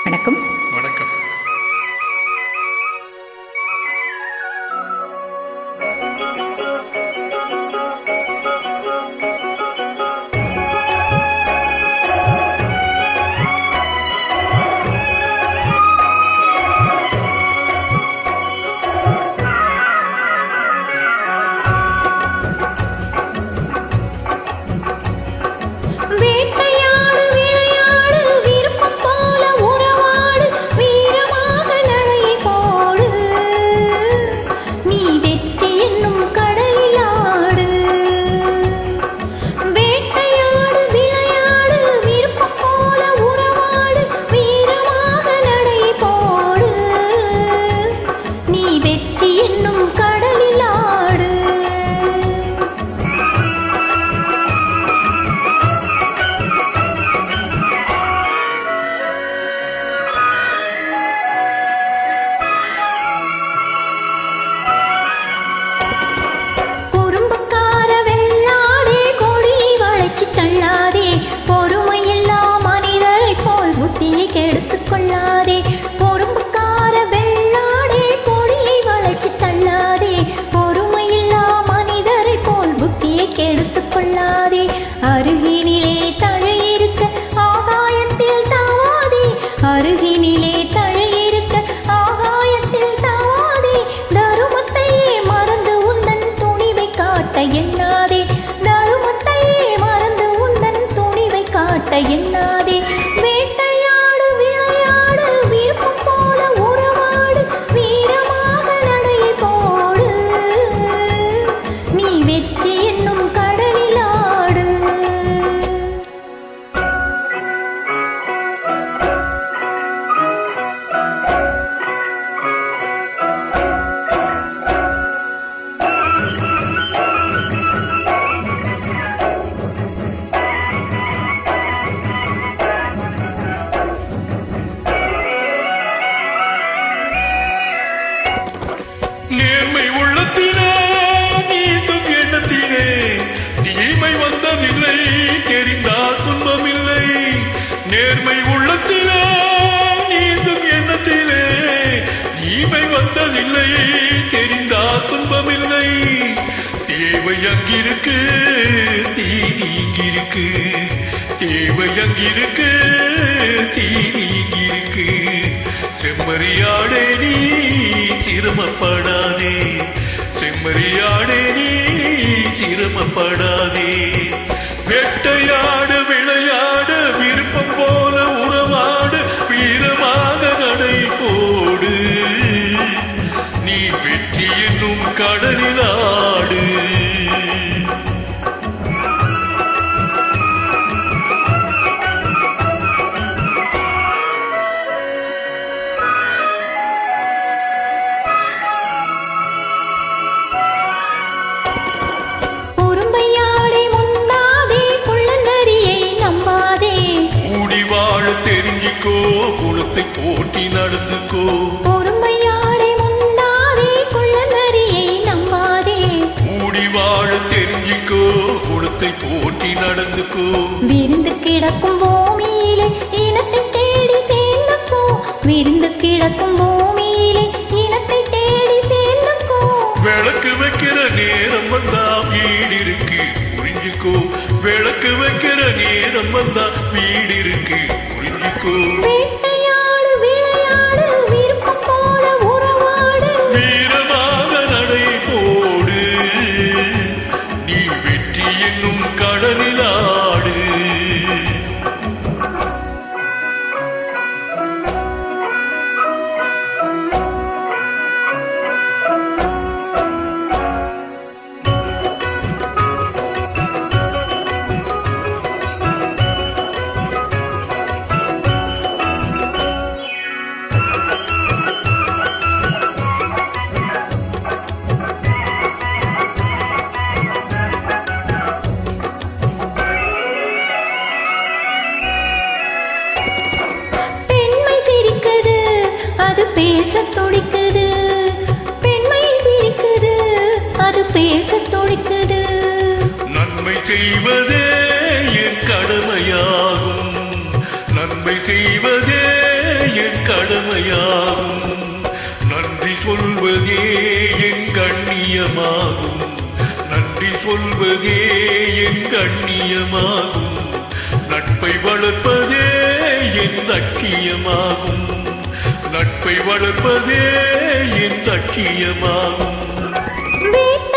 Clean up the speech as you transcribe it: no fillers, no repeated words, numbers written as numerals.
வணக்கம். வணக்கம். எண்ணாதே வேட்டையாடு விளையாடு விருப்பம் போல உறவாடு வீரமாக நடை போடு நீ வெற்றி என்னும் கடலில் ஆடு. நேர்மை உள்ளத்திலே நீந்தும் எண்ணத்திலே தீமை வந்ததில்லை, தெரிந்தால் துன்பமில்லை. நேர்மை உள்ளத்திலே நீந்தும் எண்ணத்திலே தீமை வந்ததில்லை, தெரிந்தால் துன்பமில்லை. தேவை அங்கிருக்கு தீனி இங்கிருக்கு, தேவை அங்கிருக்கு தீனி இங்கிருக்கு. செம்மறியாடே நீ சிரமப்படாதே, செம்மறியாடே நீ சிரமப்படாதே. வேட்டையாடு விளையாடு விருப்பம் போல உறவாடு வீரமாக நடை போடு நீ வெற்றி என்னும் கடலில் ஆடு. தெரிஞ்சிக்கோ குளத்தை போட்டி நடந்துக்கோ, பொறுமையாடை முன்னாதே குள்ளநரியை நம்பாதே. கூடி வாழ தெரிஞ்சிக்கோ குளத்தை போட்டி நடந்துக்கோ. விருந்து கிடக்கும் பூமியிலே இனத்தை தேடி சேர்ந்துக்கோ, விருந்து கிடக்கும் பூமியிலே இனத்தை தேடி சேர்ந்துக்கோ. விளக்கு வைக்கிற நேரம் வந்தா வீடு இருக்கு புரிஞ்சுக்கோ, விளக்கு வைக்கிற நேரம் வந்தா வீடு இருக்கு புரிஞ்சுக்கோ. வேட்டையாடு விளையாடு விருப்பம் போல உறவாடு வீரமாக நடை போடு நீ வெற்றி என்னும் கடலில் ஆடு. பேச துடிக்குது, பெண்மை சிரிக்குது, அது பேச துடிக்குது. நன்மை செய்வதே என் கடமையாகும், நன்மை செய்வதே என் கடமையாகும். நன்றி சொல்வதே என் கண்ணியமாகும். நன்றி சொல்வதே என் கண்ணியமாகும். நட்பை வளர்ப்பதே என் லட்சியமாகும். நட்பை வளர்ப்பதே என் லட்சியமாகும். வேட்கை